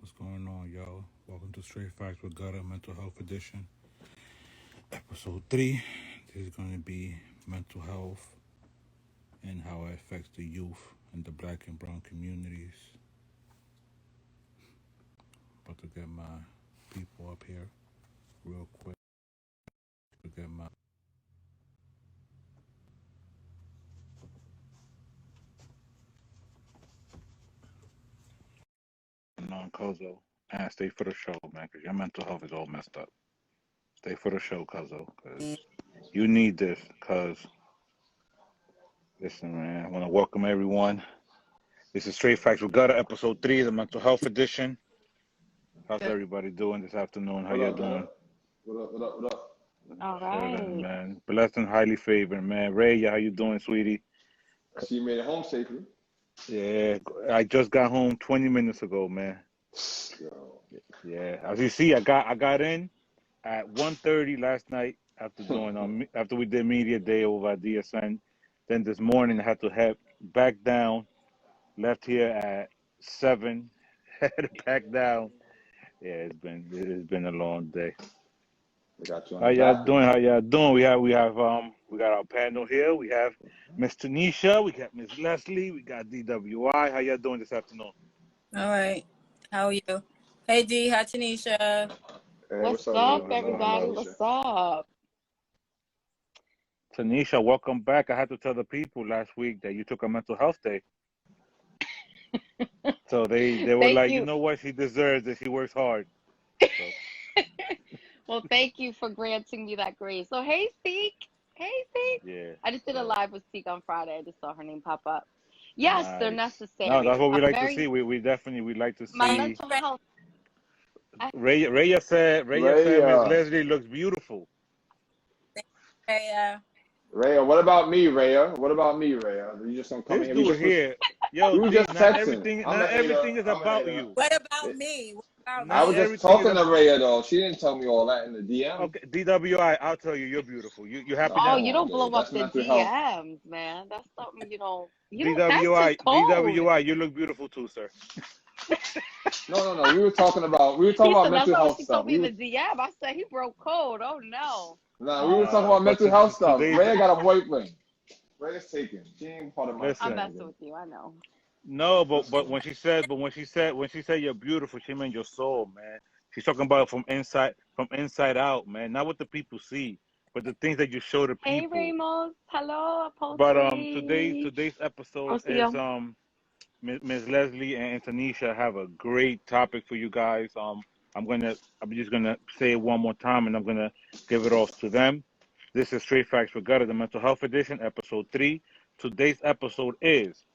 What's going on, y'all? Welcome to Straight Facts with Gutta Mental Health Edition, Episode 3. This is going to be mental health and how it affects the youth and the black and brown communities. About to get my people up here real quick to get my. Non Kozo. And stay for the show, man, because your mental health is all messed up. Stay for the show, Kozo, because you need this. Because, listen, man, I want to welcome everyone. This is Straight Facts with Gutta, Episode 3, the Mental Health Edition. How's everybody doing this afternoon? How y'all doing? What up? All Chilling, right. man. Blessed and highly favored, man. Ray, how you doing, sweetie? So you made it home safely. Yeah, I just got home 20 minutes ago, man. Yo. Yeah, as you see, I got in at 1:30 last night after we did media day over at DSN. Then this morning I had to head back down. Left here at 7, headed back down. Yeah, it's been a long day. We got you on How the y'all docket. doing? How y'all doing? We got our panel here. We have Miss Tanisha, we got Miss Leslie, we got DWI. How y'all doing this afternoon? All right. How are you? Hey, D. Hi, Tanisha. Hey, What's up, up, man? everybody? Hello. What's up? Tanisha, welcome back. I had to tell the people last week that you took a mental health day. So they were Thank like, you you. know what? She deserves it. She works hard. So, Well, thank you for granting me that grace. So, hey, Seek. Hey, Seek. yeah. I just did a So, live with Seek on Friday. I just saw her name pop up. Yes, they're nice. No, necessary. that's what we I'm like to very, see. We definitely we like to my see. mental health. Raya said Ray, Miss Leslie looks beautiful. Hey, Raya, what about me, Raya? What about me, Raya? You just don't come This in here. dude here, We yo, were D, just texting. I'm not a hater. everything is I'm a about hater. you. what about me? What about I Not was me? just everything is talking to about. Raya though. She didn't tell me all that in the DM. Okay, DWI, I'll tell you, you're beautiful. You happy Oh, Come now? you on, don't blow babe. up That's the mental health. DMs, man. That's something that's just code. DWI, you look beautiful too, sir. No. We were talking about He said, that's mental not what health she stuff. told me in the DM. I said, he broke code. Oh, no. We were talking about But mental health stuff. today's Raya got a boyfriend. Raya's taken. She ain't part of my I'm listen. messing shenanigans. with you. I know. No, but when she said you're beautiful, she meant your soul, man. She's talking about from inside out, man. Not what the people see, but the things that you show the Hey, people. Ramos. Hello, But Upholstery. today's episode I'll see is you. Ms. Leslie and Tanisha have a great topic for you guys. I'm just gonna say it one more time, and I'm gonna give it off to them. This is Straight Facts for Gutter, the Mental Health Edition, Episode 3. Today's episode is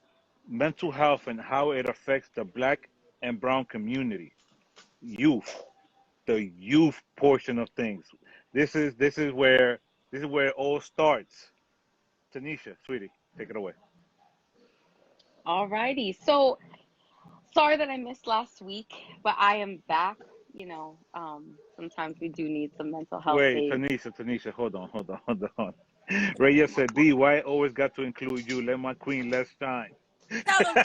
mental health and how it affects the black and brown community, youth, the youth portion of things. This is where it all starts. Tanisha, sweetie, take it away. All righty. So sorry that I missed last week, but I am back. Sometimes we do need some mental health Wait, days. Tanisha, hold on. Raya said, D, why always got to include you? Let my queen let's shine. Tell them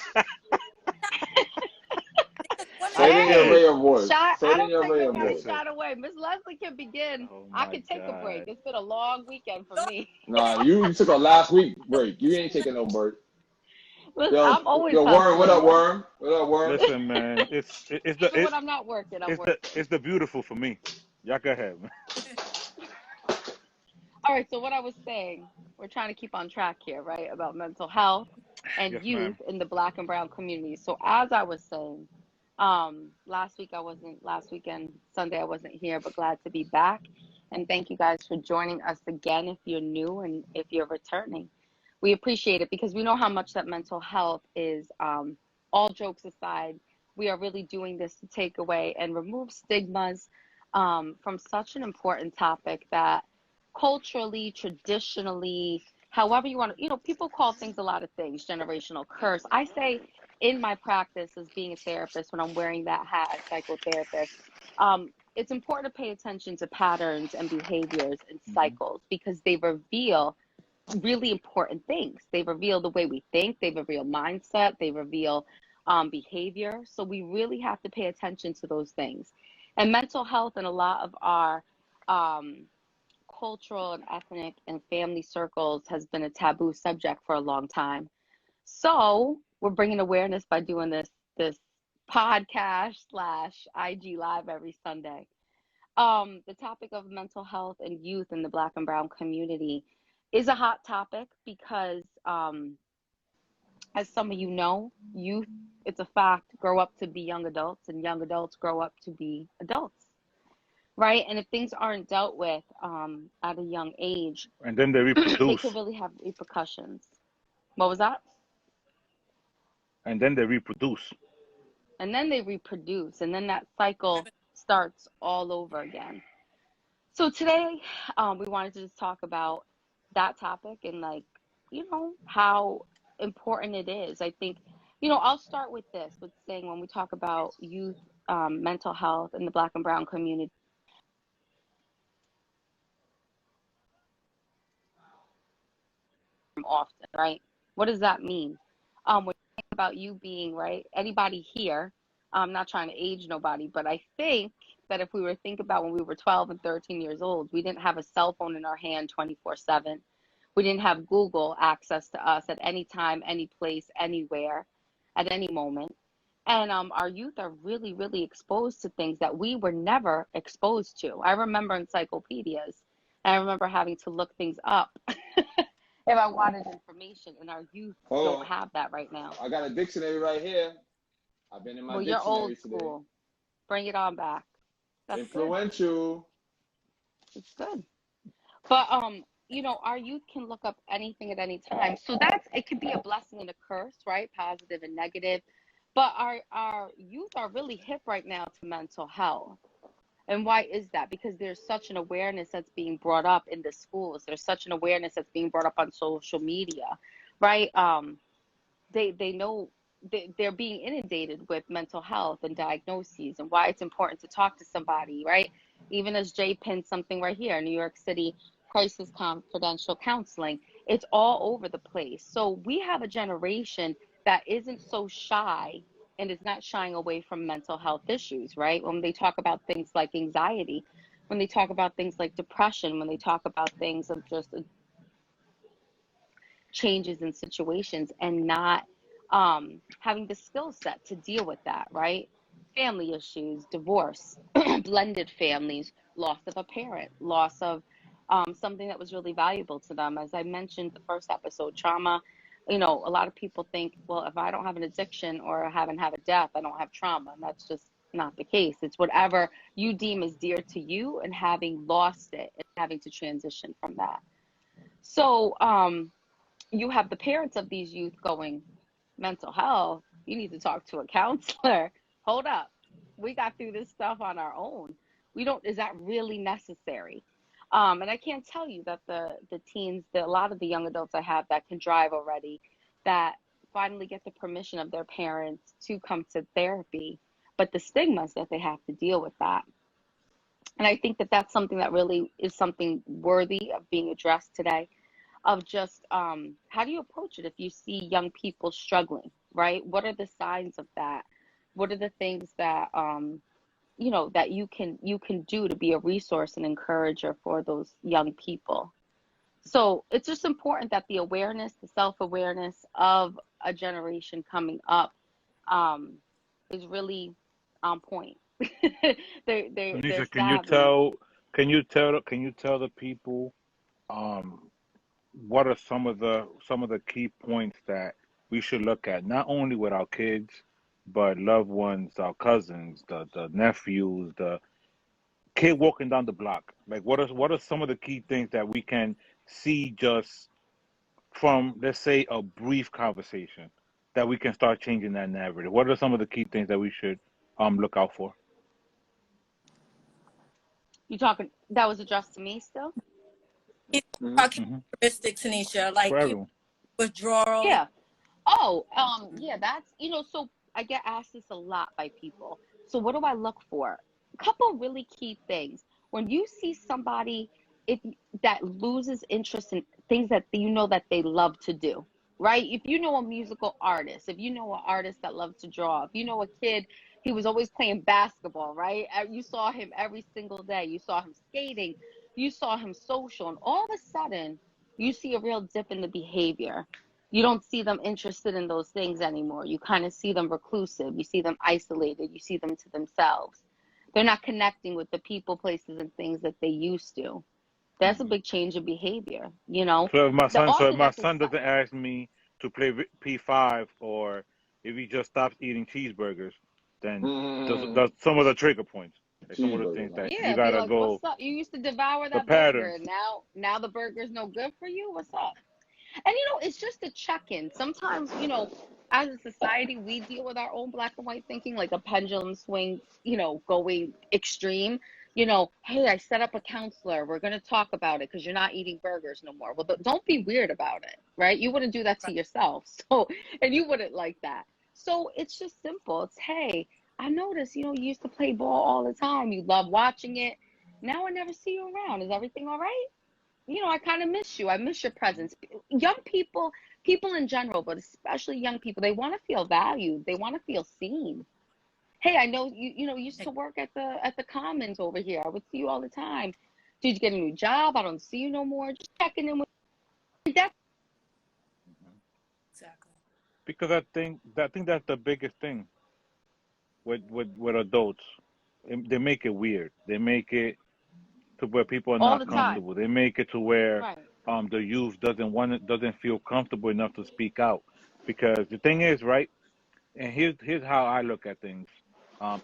Say women. it in your Hey, Raya voice. shy. Say I it in don't your take Raya nobody voice. Listen, shine away. Miss Leslie can begin. oh I my can take a break. God. It's been a long weekend for me. Nah, you took a last week break. You ain't taking no break. Listen, Yo, I'm always yo, Worm, what hustling. up, Worm? What up, Worm? Listen, man, Even when I'm not working, I'm working. it's the beautiful for me. Y'all go ahead, man. All right, so what I was saying, we're trying to keep on track here, right, about mental health and Yes, youth ma'am. in the black and brown communities. So as I was saying, last weekend, Sunday I wasn't here, but glad to be back. And thank you guys for joining us again if you're new and if you're returning. We appreciate it because we know how much that mental health is, all jokes aside, we are really doing this to take away and remove stigmas from such an important topic that culturally, traditionally, however you want to, people call things a lot of things, generational curse. I say in my practice as being a therapist, when I'm wearing that hat as psychotherapist, it's important to pay attention to patterns and behaviors and Hmm. cycles because they reveal really important things. They reveal the way we think, they reveal mindset, they reveal behavior. So we really have to pay attention to those things. And mental health in a lot of our um, cultural and ethnic and family circles has been a taboo subject for a long time. So we're bringing awareness by doing this podcast slash IG live every Sunday. The topic of mental health and youth in the Black and Brown community is a hot topic because, as some of you know, youth, it's a fact, grow up to be young adults, and young adults grow up to be adults, right? And if things aren't dealt with at a young age, And then they they reproduce. could really have repercussions. What was that? And then they reproduce. And then they reproduce, and then that cycle starts all over again. So today, we wanted to just talk about that topic and, like, how important it is. I think, I'll start with this, with saying when we talk about youth mental health in the Black and Brown community, often, right? What does that mean? When you think about you being, right, anybody here, I'm not trying to age nobody, but I think that if we were to think about when we were 12 and 13 years old, we didn't have a cell phone in our hand 24/7. We didn't have Google access to us at any time, any place, anywhere, at any moment. And our youth are really, really exposed to things that we were never exposed to. I remember encyclopedias, and I remember having to look things up if I wanted information, and our youth Hold don't on. have that right now. I got a dictionary right here. I've been in my Well, you're old dictionary today. school. Bring it on back. That's good. Influential. It's good. But our youth can look up anything at any time. So it could be a blessing and a curse, right? Positive and negative. But our youth are really hip right now to mental health. And why is that? Because there's such an awareness that's being brought up in the schools. There's such an awareness that's being brought up on social media, right? They know they're being inundated with mental health and diagnoses and why it's important to talk to somebody, right? Even as Jay pinned something right here, New York City crisis confidential counseling. It's all over the place. So we have a generation that isn't so shy and is not shying away from mental health issues, right? When they talk about things like anxiety, when they talk about things like depression, when they talk about things of just changes in situations and not having the skill set to deal with that, right? Family issues, divorce, blended families, loss of a parent, loss of something that was really valuable to them. As I mentioned the first episode, trauma, a lot of people think, well, if I don't have an addiction or I haven't had a death, I don't have trauma. And that's just not the case. It's whatever you deem as dear to you and having lost it and having to transition from that. So you have the parents of these youth going, mental health, you need to talk to a counselor. Hold up. We got through this stuff on our own. Is that really necessary? And I can't tell you that the teens, a lot of the young adults I have that can drive already, that finally get the permission of their parents to come to therapy, but the stigmas that they have to deal with that. And I think that that's something that really is something worthy of being addressed today, of just how do you approach it if you see young people struggling, right? What are the signs of that? What are the things that that you can do to be a resource and encourager for those young people? So it's just important that the awareness, the self-awareness of a generation coming up is really on point. They're Tanisha, savvy. can you tell the people um what are some of the key points that we should look at, not only with our kids, but loved ones, our cousins, the nephews, the kid walking down the block. Like what are some of the key things that we can see just from, let's say, a brief conversation, that we can start changing that narrative? What are some of the key things that we should look out for? You talking that was addressed to me still? Mm-hmm. Our Hmm. characteristics, Tanisha, For like people everyone. withdrawal. Yeah. Oh, yeah, that's, so I get asked this a lot by people. So what do I look for? A couple really key things. When you see somebody if that loses interest in things that that they love to do. right? If you know a musical artist, if you know an artist that loves to draw, if you know a kid, he was always playing basketball, right? You saw him every single day. You saw him skating. You saw him social. And all of a sudden, you see a real dip in the behavior. You don't see them interested in those things anymore. You kind of see them reclusive. You see them isolated. You see them to themselves. They're not connecting with the people, places, and things that they used to. That's a big change in behavior, you know. The So if author my that this, son doesn't ask me to play P5, or if he just stops eating cheeseburgers, then does some of the trigger points, like some of the Cheeseburger, things that man. you yeah, be gotta like, what's go, up? You used to devour the that burger, patterns. and now the burger's no good for you. What's up? And you know, it's just a check-in. Sometimes, you know, as a society, we deal with our own black and white thinking, like a pendulum swing, you know, going extreme. You know, hey, I set up a counselor. We're going to talk about it because you're not eating burgers no more. Well, don't be weird about it, right? You wouldn't do that to yourself. So, and you wouldn't like that. So it's just simple. It's, hey, I noticed, you know, you used to play ball all the time. You love watching it. Now I never see you around. Is everything all right? You know, I kind of miss you. I miss your presence. Young people, people in general, but especially young people, they want to feel valued. They want to feel seen. Hey, I know you know, you used to work at the Commons over here. I would see you all the time. Did you get a new job? I don't see you no more. Just checking in with that. Exactly. Because I think that's the biggest thing with adults. They make it weird. They make it to where people are All not the time. comfortable. They make it to where Right. the youth doesn't feel comfortable enough to speak out. Because the thing is, right? And here's how I look at things.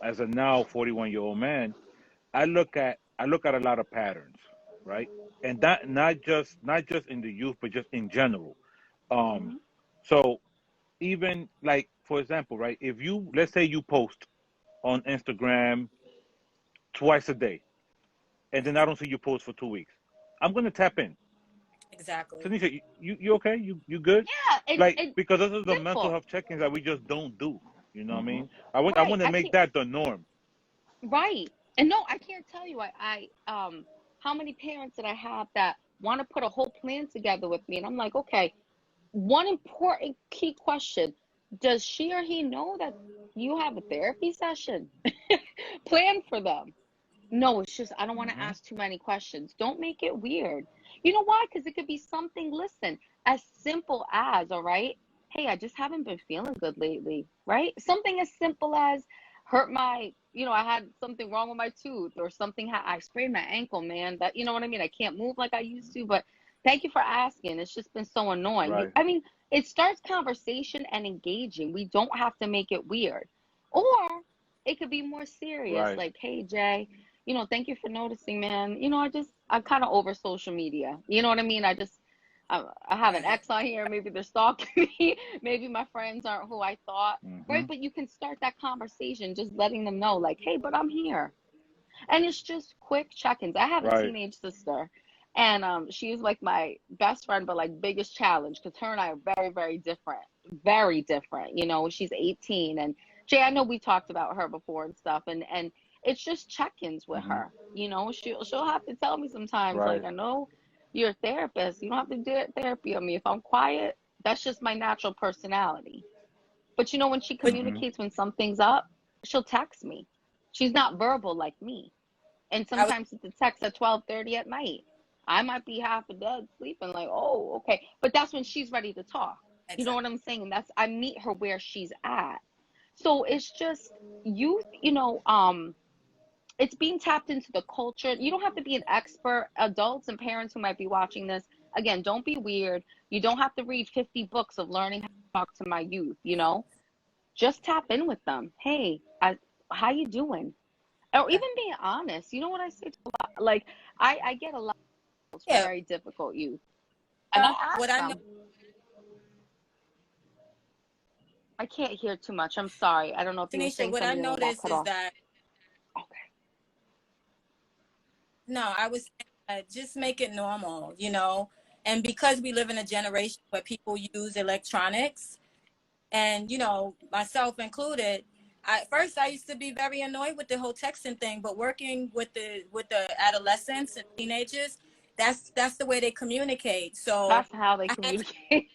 As a now 41-year-old man, I look at a lot of patterns, right? And that not just in the youth, but just in general. Um, Hmm. so even like, for example, right? If you, let's say, you post on Instagram twice a day, and then I don't see you post for 2 weeks, I'm gonna tap in. Exactly. Tanisha, you okay? You good? Yeah, Like, and because this is the mental simple. health check-ins that we just don't do. You know what I Hmm. mean? I Right. want to I make can't. that the norm. Right. And no, I can't tell you. How many parents that I have that want to put a whole plan together with me, and I'm like, okay, one important key question: does she or he know that you have a therapy session? Plan for them. No, it's just I don't want to Hmm. ask too many questions. Don't make it weird. You know why? Because it could be something, listen, as simple as, all right, hey, I just haven't been feeling good lately, right? Something as simple as hurt my, you know, I had something wrong with my tooth, or something, I sprained my ankle, man. That, you know what I mean? I can't move like I used to, but thank you for asking. It's just been so annoying. Right. I mean, it starts conversation and engaging. We don't have to make it weird. Or it could be more serious, Right. like, hey, Jay, you know, thank you for noticing, man. You know, I'm kind of over social media. You know what I mean? I have an Right. ex on here. Maybe they're stalking me. Maybe my friends aren't who I thought, Hmm. right? But you can start that conversation just letting them know, like, hey, but I'm here. And it's just quick check-ins. I have a Right. teenage sister, and she's like my best friend, but like biggest challenge because her and I are very, very different, very different. You know, she's 18, and Jay, I know we talked about her before and stuff, and it's just check-ins with Hmm. her. You know, she'll have to tell me sometimes, like, Right. I know you're a therapist. You don't have to do therapy on me. If I'm quiet, that's just my natural personality. But you know, when she But Hmm. communicates when something's up, she'll text me. She's not verbal like me, and I was sometimes it's a text at 12:30 at night. I might be half a dead sleeping, like, oh, okay. But that's when she's ready to talk. You know exactly. what I'm saying? That's, I meet her where she's at. So it's just youth, you know, it's being tapped into the culture. You don't have to be an expert. Adults and parents who might be watching this, again, don't be weird. You don't have to read 50 books of learning how to talk to my youth, you know? Just tap in with them. Hey, how you doing? Or Right. even being honest. You know what I say to a lot? Like, I get a lot of from Yeah. very difficult youth. And I What ask I know, them, I can't hear too much. I'm sorry. I don't know if you were Tanisha, saying what I something and then got noticed cut is off. that Okay. no, I was saying that just make it normal, you know. And because we live in a generation where people use electronics, and you know, myself included, first I used to be very annoyed with the whole texting thing, but working with the adolescents and teenagers, that's the way they communicate. So That's how they I had to communicate.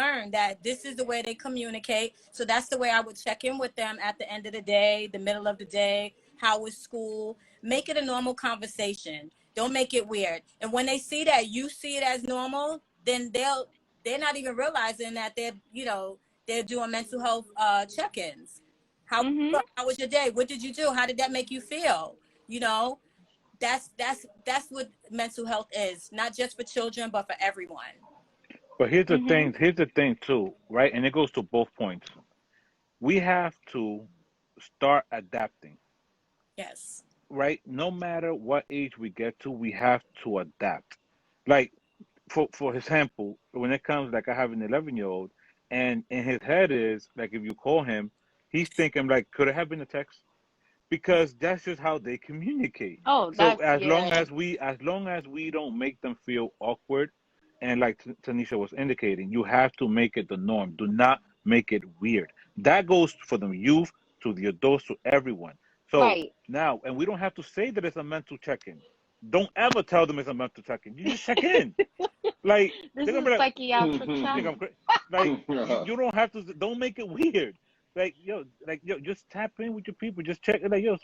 learn that this is the way they communicate. So that's the way I would check in with them at the end of the day, the middle of the day. How was school? Make it a normal conversation. Don't make it weird. And when they see that you see it as normal, then they're not even realizing that they're doing mental health check-ins. How Mhm. how was your day? What did you do? How did that make you feel? You know, that's what mental health is, not just for children, but for everyone. But Mhm. here's the thing too, right? And it goes to both points. We have to start adapting, Yes. right? No matter what age we get to, we have to adapt. Like for example, when it comes like I have an 11-year-old, and in his head is like if you call him, he's thinking like, could it have been a text? Because that's just how they communicate. Oh, So that's yeah. as long as we don't make them feel awkward, and like Tanisha was indicating, you have to make it the norm. Do not make it weird. That goes for the youth, to the adults, to everyone. So Right. now, and we don't have to say that it's a mental check-in. Don't ever tell them it's a mental check-in. You just check in. Like This they're gonna is be a like, psychiatric you check. think I'm crazy? Like you don't have to. Don't make it weird. Like yo, just tap in with your people. Just check. Like yo,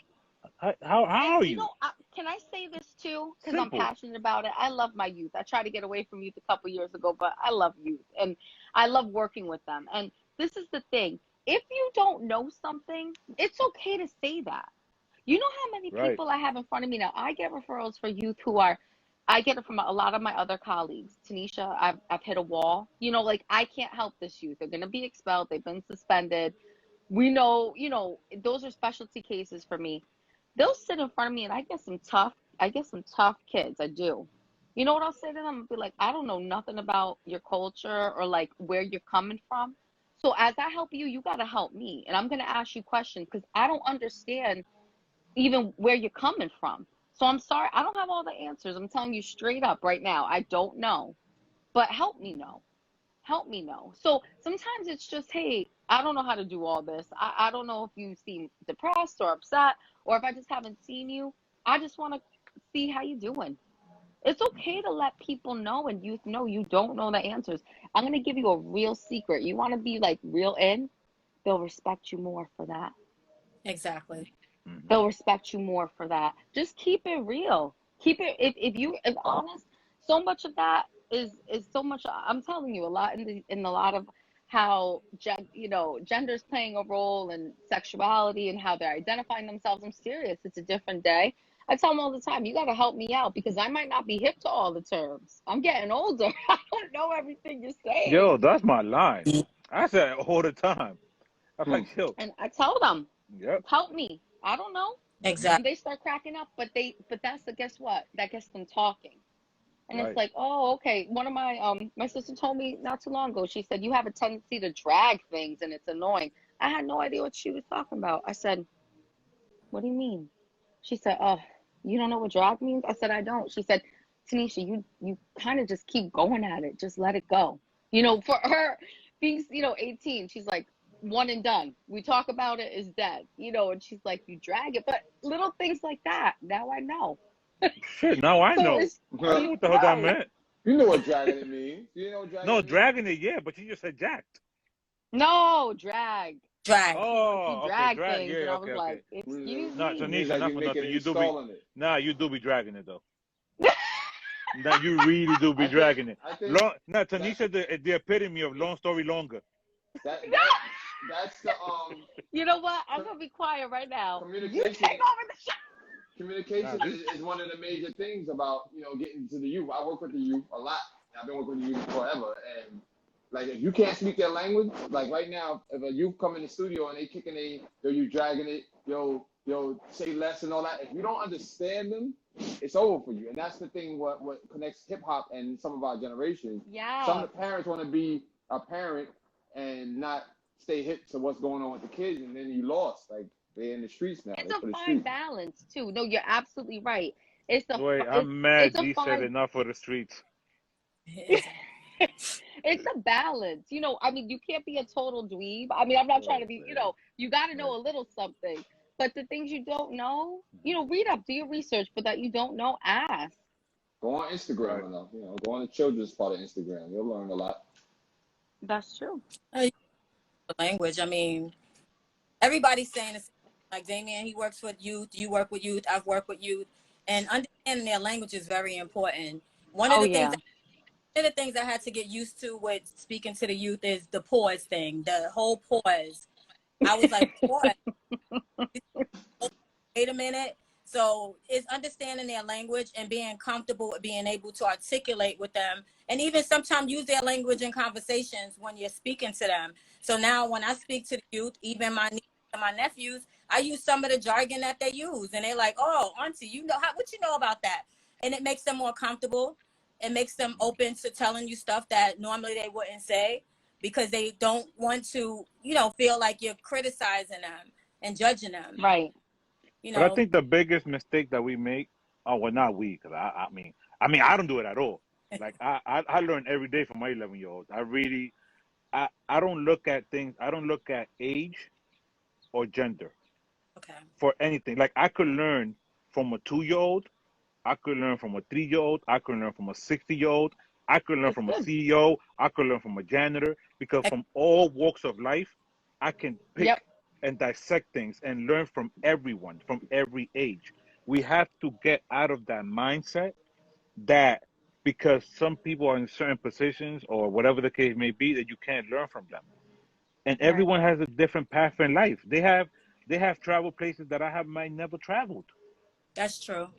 And how are you you? know, can I say this too? Because I'm Simple. passionate about it. I love my youth. I tried to get away from youth a couple years ago, but I love youth and I love working with them. And this is the thing: if you don't know something, it's okay to say that. You know how many Right. people I have in front of me now? I get referrals for youth who are, I get it from a lot of my other colleagues. Tanisha, I've hit a wall. You know, like I can't help this youth. They're going to be expelled. They've been suspended. We know, those are specialty cases for me. They'll sit in front of me and I get some tough kids. I do. You know what I'll say to them? I'll be like, I don't know nothing about your culture or like where you're coming from. So as I help you, you got to help me. And I'm going to ask you questions because I don't understand even where you're coming from. So I'm sorry, I don't have all the answers. I'm telling you straight up right now. I don't know. But help me know. Help me know. So sometimes it's just, hey, I don't know how to do all this. I don't know if you seem depressed or upset, or if I just haven't seen you. I just want to see how you doing. It's okay to let people know and youth know you don't know the answers. I'm going to give you a real secret. You want to be like real in, they'll respect you more for that. Exactly. Hmm. They'll respect you more for that. Just keep it real. Keep it if honest. So much of that is so much. I'm telling you a lot in a lot of how gender's playing a role in sexuality and how they're identifying themselves. I'm serious. It's a different day. I tell them all the time, you got to help me out because I might not be hip to all the terms. I'm getting older. I don't know everything you're saying. Yo, that's my line. I say it all the time. I'm like, yo, And I tell them, yep. help me. I don't know. Hmm. Exactly. And they start cracking up, but that's the guess what? That gets them talking. And it's Right. like, oh, okay. One of my sister told me not too long ago, she said, you have a tendency to drag things and it's annoying. I had no idea what she was talking about. I said, what do you mean? She said, oh, you don't know what drag means? I said, I don't. She said, Tanisha, you kind of just keep going at it. Just let it go. For her being, 18, she's like, one and done. We talk about it is dead. And she's like, you drag it. But little things like that, now I know. Shit. Now I So know. it's I didn't know what the hell that right. meant. You know what dragging it means. You know what dragging No, it means? dragging it, yeah, but you just said jacked. No, drag. Drag. She Oh, okay, drag drag. things. And Yeah, I okay, was like, okay. excuse No, It me. means Tanisha, like not you for making nothing. it, You do be, installing it. nah, you do be dragging it though. Nah, you really do be I think dragging it. I think Long, nah, that Tanisha, the epitome of long story longer. that's the You know what? I'm co- going to be quiet right now. You communication. take over the show. Nah, Communication this. is one of the major things about getting to the youth. I work with the youth a lot. I've been working with the youth forever, and like if you can't speak their language, like right now, if a youth come in the studio and they kicking you dragging it, say less and all that. If you don't understand them, it's over for you. And that's the thing. What connects hip hop and some of our generations. Some Yeah. of the parents want to be a parent and not stay hip to what's going on with the kids, and then you lost. Like they're in the streets now. It's They a for the fine streets. balance, too. No, you're absolutely right. It's a, Wait, it's, I'm it's mad. a G said fine, enough for the streets. Exactly. it's a balance. I mean, you can't be a total dweeb. I mean, I'm not trying Oh to be, man. you got to know Right. a little something. But the things you don't know, read up, do your research. But that you don't know, ask. Go on Right. Instagram enough. Go on the children's part of Instagram. You'll learn a lot. That's true. The language. I mean, everybody's saying the same. Like Damien, he works with youth. You work with youth. I've worked with youth, and understanding their language is very important. One of Oh the things yeah. that one of the things I had to get used to with speaking to the youth is the pause thing, the whole pause. I was like, pause, wait a minute. So it's understanding their language and being comfortable with being able to articulate with them, and even sometimes use their language in conversations when you're speaking to them. So now when I speak to the youth, even my nieces and my nephews, I use some of the jargon that they use, and they're like, "Oh, auntie, you know what you know about that?" And it makes them more comfortable. It makes them open to telling you stuff that normally they wouldn't say, because they don't want to, feel like you're criticizing them and judging them. Right. You But I know, think the biggest mistake that we make, oh well, not we, because I mean, I don't do it at all. Like I learn every day from my 11-year-olds. I really, I don't look at things. I don't look at age or gender okay. for anything. Like I could learn from a 2-year-old. I could learn from a 3-year-old. I could learn from a 60-year-old. I could learn That's from a good. CEO. I could learn from a janitor, because from all walks of life, I can Yep. pick and dissect things and learn from everyone, from every age. We have to get out of that mindset that because some people are in certain positions or whatever the case may be, that you can't learn from them. And Right. everyone has a different path in life. They have traveled places that I have might never traveled. That's true.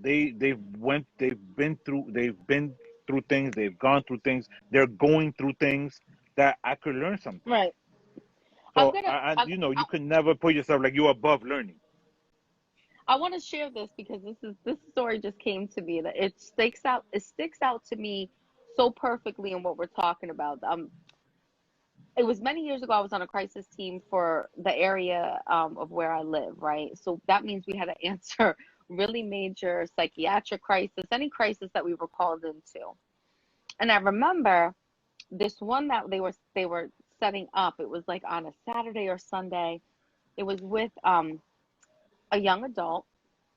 They've been through things. They've gone through things. They're going through things that I could learn something. Right. I'm So gonna. you can never put yourself like you're above learning. I want to share this because this story just came to me that it sticks out to me so perfectly in what we're talking about. It was many years ago. I was on a crisis team for the area of where I live, right? So that means we had to answer really major psychiatric crisis, any crisis that we were called into. And I remember this one that they were setting up. It was like on a Saturday or Sunday. It was with a young adult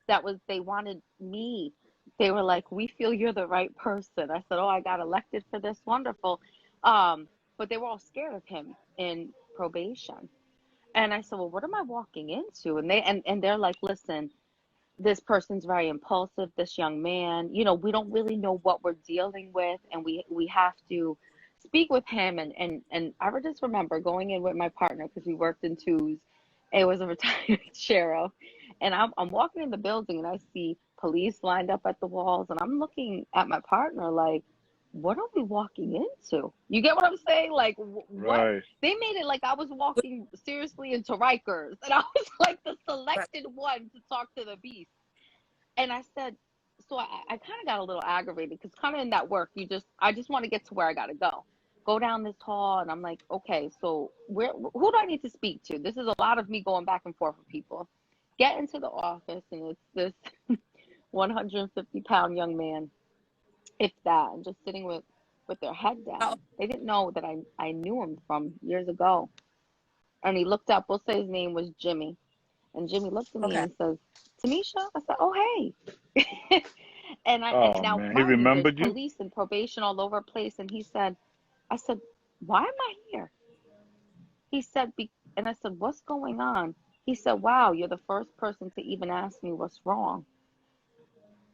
that was they wanted me. They were like, "We feel you're the right person." I said, "Oh, I got elected for this, wonderful." But they were all scared of him in probation. And I said, "Well, what am I walking into?" And they're like, "Listen, this person's very impulsive, this young man. We don't really know what we're dealing with, and we have to speak with him." And I just remember going in with my partner because we worked in twos. It was a retired sheriff, and I'm walking in the building and I see police lined up at the walls, and I'm looking at my partner like, what are we walking into? You get what I'm saying? Like, what? Right. They made it like I was walking seriously into Rikers, and I was like the selected one to talk to the beast. And I said, so I kind of got a little aggravated because kind of in that work, I just want to get to where I got to go down this hall. And I'm like, okay, so who do I need to speak to? This is a lot of me going back and forth with people. Get into the office, and it's this 150-pound young man, if that, and just sitting with their head Oh, down. They didn't know that I knew him from years ago. And he looked up, we'll say his name was Jimmy. And Jimmy looked at me okay. and he says, Tamisha? I said, oh, hey. And Oh now, man, he mind you, there's remembered you. police and probation all over the place. And I said, why am I here? He said, and I said, what's going on? He said, wow, you're the first person to even ask me what's wrong.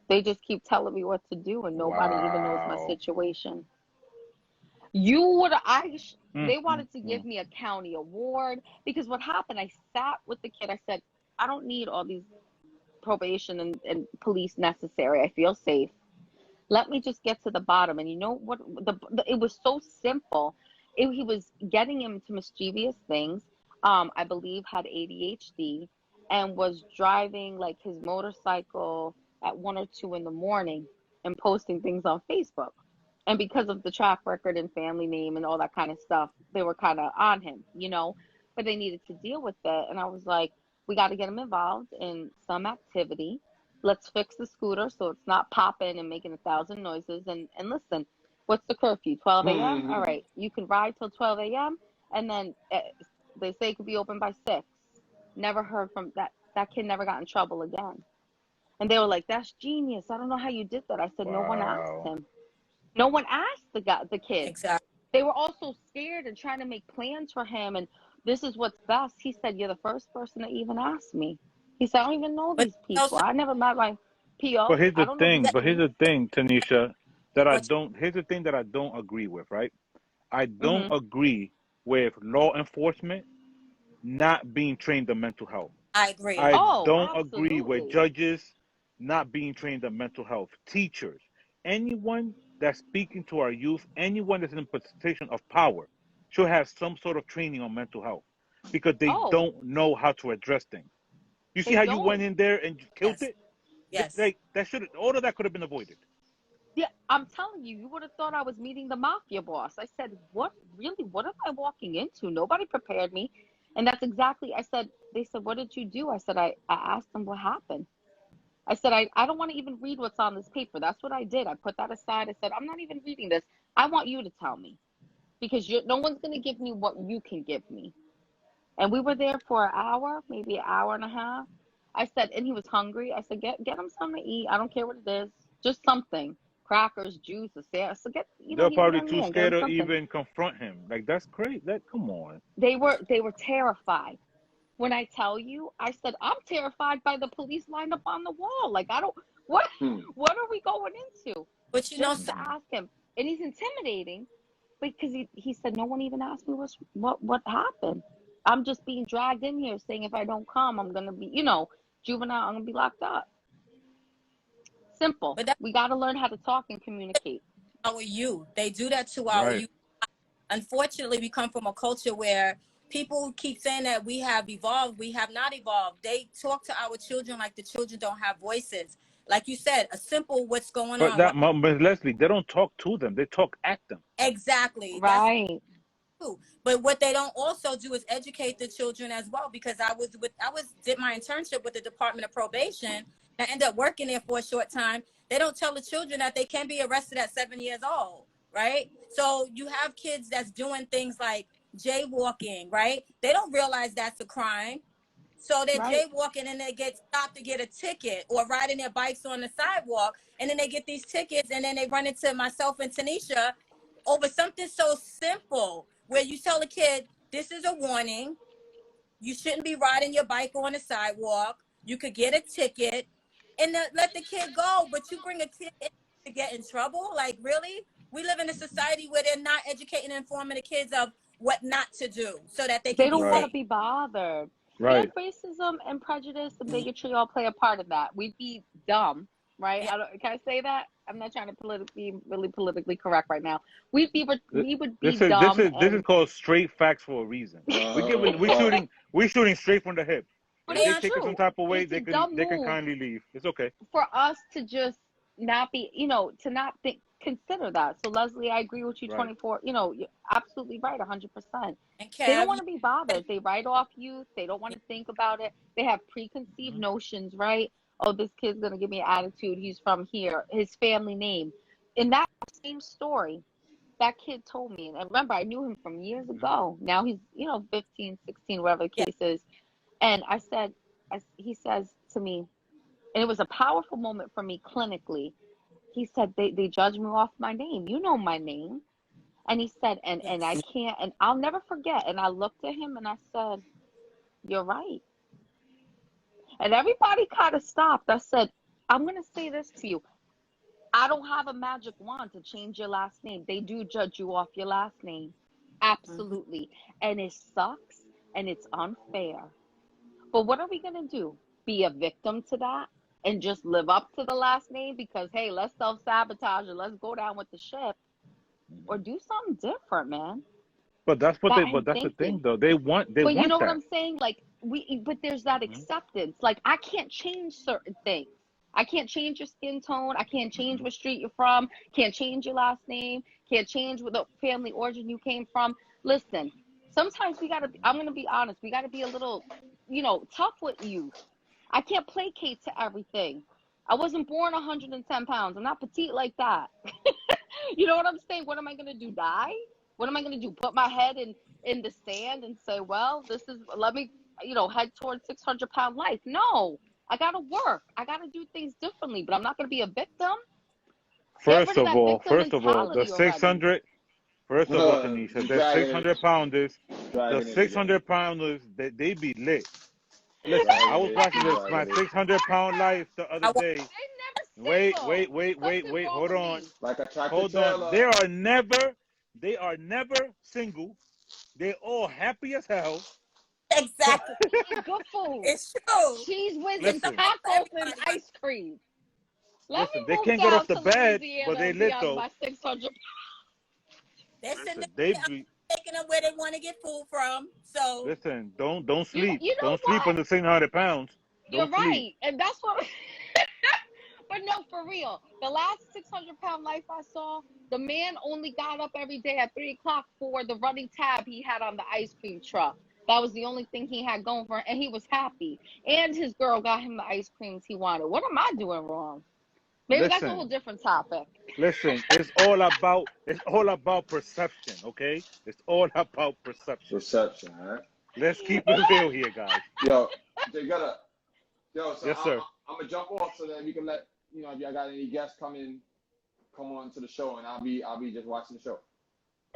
They just keep telling me what to do, and nobody even knows my Wow. situation. You would, Mm, they mm, wanted to give mm. me a county award because what happened, I sat with the kid. I said, I don't need all these probation and police necessary. I feel safe. Let me just get to the bottom. And you know what? It was so simple. He was getting into mischievous things. I believe had ADHD and was driving like his motorcycle at 1 or 2 in the morning and posting things on Facebook. And because of the track record and family name and all that kind of stuff, they were kind of on him. But they needed to deal with it. And I was like, we got to get him involved in some activity. Let's fix the scooter so it's not popping and making 1,000 noises. And listen, what's the curfew? 12 a.m. All right, you can ride till 12 a.m. And then they say it could be open by 6. Never heard from that. That kid never got in trouble again. And they were like, "That's genius. I don't know how you did that." I said, "No one asked Wow. him. No one asked the kid. Exactly. They were also scared and trying to make plans for him. And this is what's best. He said, "You're the first person to even ask me." He said, "I don't even know But these you know people. I never met my But PO. here's I the don't know these thing. that, But here's names." the thing, Tanisha, that I what don't. Here's the thing that I don't agree with. Right? I don't Hmm. agree with law enforcement not being trained on mental health. I agree. I Oh, don't agree with absolutely. judges not being trained on mental health. Teachers, anyone that's speaking to our youth, anyone that's in a position of power, should have some sort of training on mental health because they Oh, don't know how to address things. You see they how you went don't. in there and killed Yes. it? Yes. Like that should all of that could have been avoided. Yeah, I'm telling you, you would have thought I was meeting the mafia boss. I said, "What really? What am I walking into?" Nobody prepared me. And that's exactly, I said, they said, "What did you do?" I said, I asked them what happened. I said, I don't want to even read what's on this paper. That's what I did. I put that aside. I said, "I'm not even reading this. I want you to tell me because no one's going to give me what you can give me." And we were there for an hour, maybe an hour and a half. I said, and he was hungry. I said, get him something to eat. I don't care what it is, just something, crackers, juice, a sandwich. So They're he's a probably young too man. Get scared him to something. even confront him. Like that's crazy. That come on. They were terrified. When I tell you, I said, I'm terrified by the police lined up on the wall. Like I don't what Hmm. what are we going into? But you know, Just to Mhm. ask him. And he's intimidating because he said no one even asked me what happened. I'm just being dragged in here saying if I don't come, I'm gonna be, juvenile, I'm gonna be locked up. Simple. but that's We gotta learn how to talk and communicate. our youth. They do that to our Right. youth. Unfortunately, we come from a culture where people keep saying that we have evolved. We have not evolved. They talk to our children like the children don't have voices. Like you said, a simple "what's going But on?" Why? But Leslie, they don't talk to them. They talk at them. Exactly. That's Right. true. But what they don't also do is educate the children as well. Because I did my internship with the Department of Probation. And I ended up working there for a short time. They don't tell the children that they can be arrested at 7 years old, right? So you have kids that's doing things like jaywalking, right? They don't realize that's a crime. So they're Right. jaywalking and they get stopped to get a ticket, or riding their bikes on the sidewalk, and then they get these tickets, and then they run into myself and Tanisha over something so simple where you tell a kid, this is a warning. You shouldn't be riding your bike on the sidewalk. You could get a ticket, and let the kid go. But you bring a kid in to get in trouble? Like, really? We live in a society where they're not educating and informing the kids of what not to do so that they can They be don't want to Right. safe. be bothered. Right. Racism and prejudice and bigotry all play a part of that. We'd be dumb, right? Yeah. Can I say that? I'm not trying to be really politically correct right now. Th- We would be This is this dumb is this is and called straight facts for a reason. We're shooting straight from the hip. but If it's they Leon, take it some true. type of way, It's a dumb they can move kindly leave. It's okay. for us to just not be, to not think, consider that. So Leslie, I agree with you Right. 24, you're absolutely right 100%. and They don't Kev, want to be bothered. They write off youth. They don't want to think about it. They have preconceived Hmm. notions, right? Oh, this kid's going to give me an attitude. He's from here. His family name. In that same story, that kid told me, and remember, I knew him from years ago. Now he's, 15, 16, whatever the yeah, case is. And I said, he says to me, and it was a powerful moment for me clinically. He said, they judge me off my name. You know my name. And he said, and I yes. can't, and I'll never forget. And I looked at him and I said, you're right. And everybody kind of stopped. I said, I'm going to say this to you. I don't have a magic wand to change your last name. They do judge you off your last name. Mm-hmm. Absolutely. And it sucks and it's unfair. But what are we going to do? Be a victim to that and just live up to the last name because, hey, let's self sabotage and let's go down with the ship or Hmm. do something different, man. But And that's the thing thinking. though. They But you want know what that. I'm saying? Like but there's that Hmm. acceptance. Like I can't change certain things. I can't change your skin tone. I can't change Hmm. what street you're from. Can't change your last name. Can't change what the family origin you came from. Listen, sometimes we gotta. I'm gonna be honest. We gotta be a little, tough with youth. I can't placate to everything. I wasn't born 110 pounds. I'm not petite like that. You know what I'm saying? What am I gonna do? Die? What am I gonna do? Put my head in the sand and say, well, this is let me, head towards 600-pound life. No, I gotta work. I gotta do things differently, but I'm not gonna be a victim. Get rid of that victim First of all, the mentality six already. hundred. First of all, Tanisha, The the dragon, 600-pounders, dragging it together. 600-pounders, they be lit. Listen, I Dragging was it, watching my dragging it. 600-pound life the other day. They never Wait, single. Something wrong hold with on. me. Like a tractor Hold on. trailer. They are never single. They're all happy as hell. Exactly. Eating good food. It's true. Cheese whiz and Listen, tacos and ice cream. Let listen, me they move can't get down off the to bed, Louisiana but they and be lit on though. my 600. They're sitting Listen, there they be taking them where they want to get food from. So listen. Don't sleep. You know Don't sleep what? on the 600 pounds. You're Don't sleep. right, and that's what. But no, for real. The last 600-pound life I saw, the man only got up every day at 3 o'clock for the running tab he had on the ice cream truck. That was the only thing he had going for him, and he was happy. And his girl got him the ice creams he wanted. What am I doing wrong? Maybe that's a whole Listen, different topic. listen. It's all about perception. Okay, it's all about perception. Reception, right? Let's keep it real here, guys. Yo, they gotta. Yo, so Yes, sir. I'm gonna jump off so that we can let if y'all got any guests come on to the show, and I'll be just watching the show.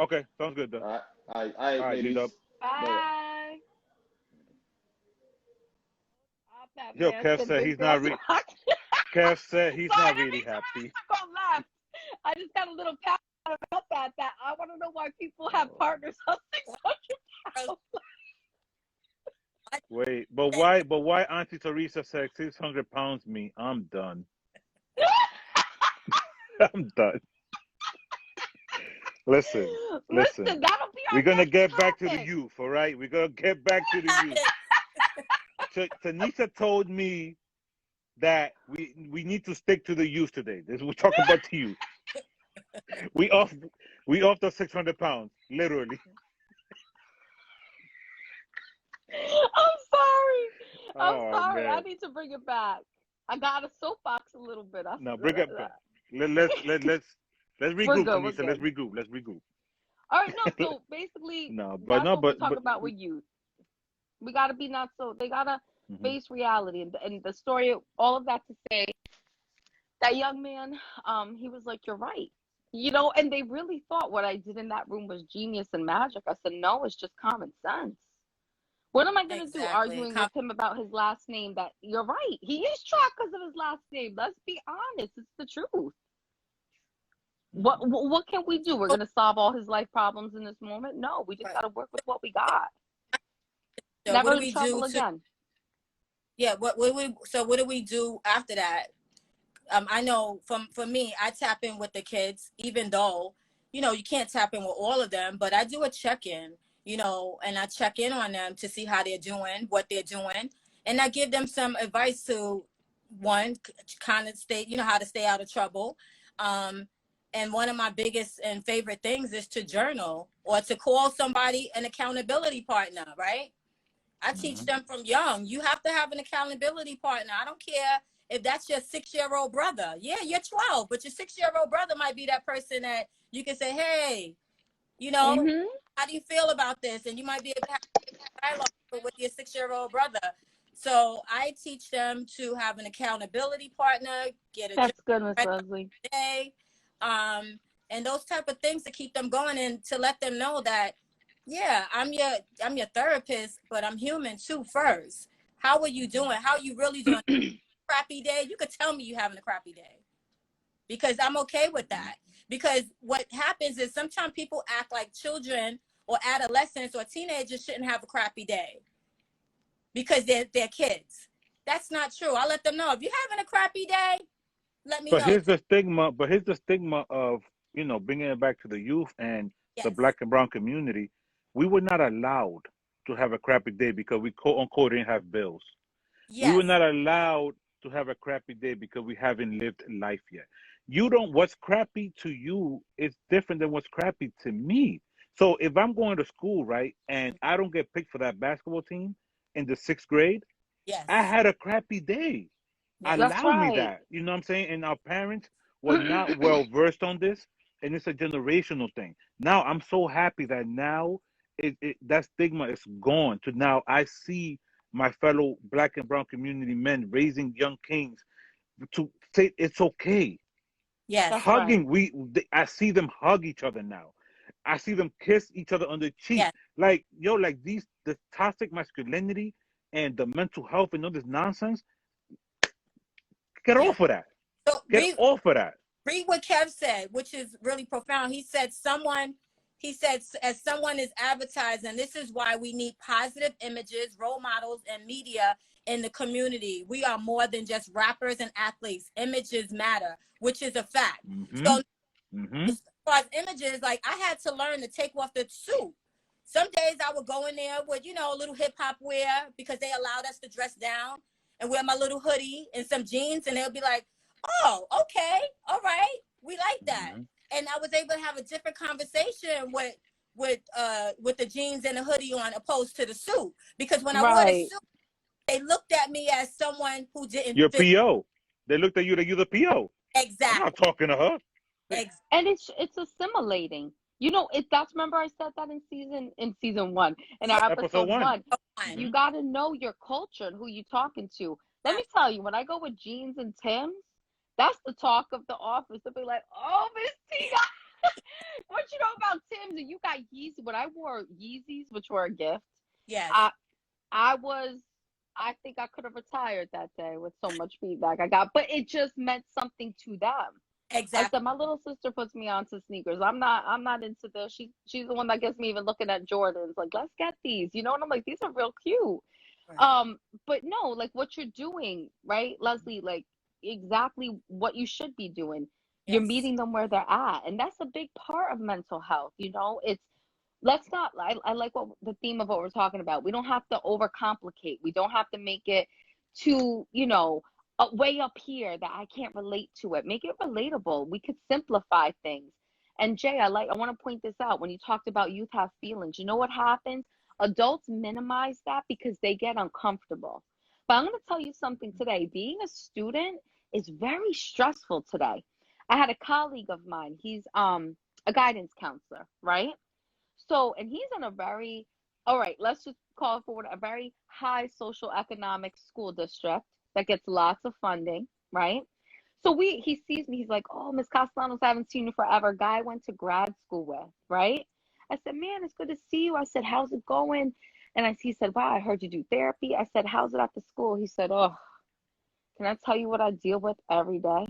Okay, sounds good though. All right, ladies. D-Dub. Bye. Yo, Kev said he's not Kev said he's not really happy. Laugh. I just got a little pat up at that. I want to know why people have partners on 600 pounds. Wait, but why Auntie Teresa said 600 pounds me? I'm done. I'm done. Listen. That'll be our We're gonna next get back to the topic. youth, all right? We're gonna get back to the youth. Tanisha told me that we need to stick to the youth today. We're talking about the youth. We off the 600 pounds, literally. I'm Oh, sorry. man. I need to bring it back. I got a soapbox a little bit. No, bring it back. Let's regroup, good, we're Tanisha. good. Let's regroup. All right, no. So basically, but we talk about with youth. We gotta be not so. They gotta face reality, and the story. All of that to say, that young man, he was like, "You're right." And they really thought what I did in that room was genius and magic. I said, no, it's just common sense. What am I going to do arguing with him about his last name? That you're right. He is trapped because of his last name. Let's be honest. It's the truth. What can we do? We're going to solve all his life problems in this moment? No, we just got to work with what we got. So Never what do in we trouble do again. Yeah, what do we do after that? I know for me, I tap in with the kids, even though, you can't tap in with all of them, but I do a check-in, and I check in on them to see how they're doing, what they're doing. And I give them some advice to, one, kind of stay, how to stay out of trouble. And one of my biggest and favorite things is to journal or to call somebody an accountability partner, right? I teach them from young. You have to have an accountability partner. I don't care if that's your 6-year-old brother. Yeah, you're 12, but your 6-year-old brother might be that person that you can say, hey, how do you feel about this? And you might be able to have a dialogue with your 6-year-old brother. So I teach them to have an accountability partner, get a That's good, Miss Leslie. day, and those type of things to keep them going and to let them know that, yeah, I'm your therapist, but I'm human too first. How are you doing? How are you really doing? Crappy day? You could tell me you're having a crappy day, because I'm okay with that. Because what happens is sometimes people act like children or adolescents or teenagers shouldn't have a crappy day because they're kids. That's not true. I let them know, if you're having a crappy day, let me know. Here's the stigma. But here's the stigma of bringing it back to the youth and the Black and brown community. We were not allowed to have a crappy day because we quote unquote didn't have bills. Yes. We were not allowed to have a crappy day because we haven't lived life yet. What's crappy to you is different than what's crappy to me. So if I'm going to school, right, and I don't get picked for that basketball team in the 6th grade, I had a crappy day. Allow me that. You know what I'm saying? And our parents were not well versed on this, and it's a generational thing. Now I'm so happy that now that stigma is gone. To now I see my fellow Black and brown community men raising young kings to say it's okay. Yes, hugging. I see them hug each other now. I see them kiss each other on the cheek. Yeah. Like, yo, like the toxic masculinity and the mental health and all this nonsense. Get Yeah. off of that. So Get off of that. read what Kev said, which is really profound. He said, as someone is advertising, this is why we need positive images, role models, and media in the community. We are more than just rappers and athletes. Images matter, which is a fact. So as far as images, like, I had to learn to take off the suit. Some days I would go in there with, a little hip hop wear, because they allowed us to dress down, and wear my little hoodie and some jeans, and they'll be like, oh, okay, all right, we like that. And I was able to have a different conversation with the jeans and the hoodie on, opposed to the suit, because when I wore the suit, they looked at me as someone who didn't Your fit. PO. They looked at you like you're the PO. Exactly. I'm not talking to her. And it's assimilating. Remember I said that in season 1, in our episode 1. You got to know your culture and who you're talking to. Let me tell you, when I go with jeans and Tims, that's the talk of the office. They'll be like, oh, Miss Tina, what you know about Tims? And you got Yeezy. When I wore Yeezys, which were a gift, yes, I think I could have retired that day with so much feedback I got. But it just meant something to them. Exactly. I said, my little sister puts me onto sneakers. I'm not into this. She's the one that gets me even looking at Jordans. Like, let's get these, and I'm like, these are real cute. Right. But no, like what you're doing, right, Leslie? Like exactly what you should be doing. Yes. You're meeting them where they're at, and that's a big part of mental health. It's let's not. I like what the theme of what we're talking about. We don't have to overcomplicate. We don't have to make it too, way up here that I can't relate to it. Make it relatable. We could simplify things. And Jay, I want to point this out. When you talked about youth have feelings, you know what happens? Adults minimize that because they get uncomfortable. But I'm going to tell you something today. Being a student is very stressful today. I had a colleague of mine. He's a guidance counselor, right? So, and he's in let's just call it for a very high social economic school district that gets lots of funding, right? So he sees me, he's like, oh, Miss Castellanos, I haven't seen you forever. Guy I went to grad school with, right? I said, man, it's good to see you. I said, how's it going? And he said, wow, I heard you do therapy. I said, how's it at the school? He said, oh, can I tell you what I deal with every day?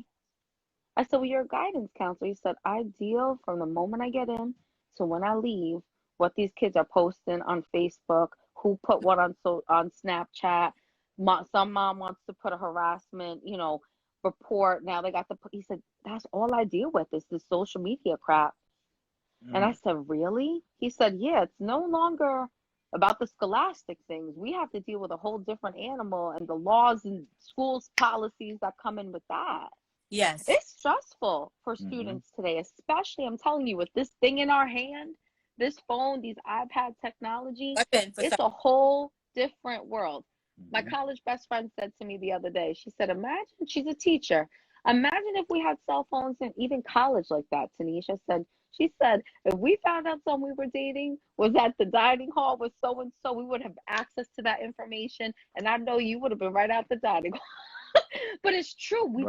I said, well, you're a guidance counselor. He said, I deal from the moment I get in to when I leave, what these kids are posting on Facebook, who put what on Snapchat. Some mom wants to put a harassment, report. Now they got he said, that's all I deal with is the social media crap. And I said, really? He said, yeah, it's no longer about the scholastic things. We have to deal with a whole different animal and the laws and schools policies that come in with that. Yes. It's stressful for students today, especially, I'm telling you, with this thing in our hand, this phone, these iPad technology, it's a whole different world. My college best friend said to me the other day, she said, imagine, she's a teacher. Imagine if we had cell phones in even college like that, Tanisha. She said, if we found out someone we were dating was at the dining hall with so-and-so, we would have access to that information. And I know you would have been right out the dining hall. But it's true. We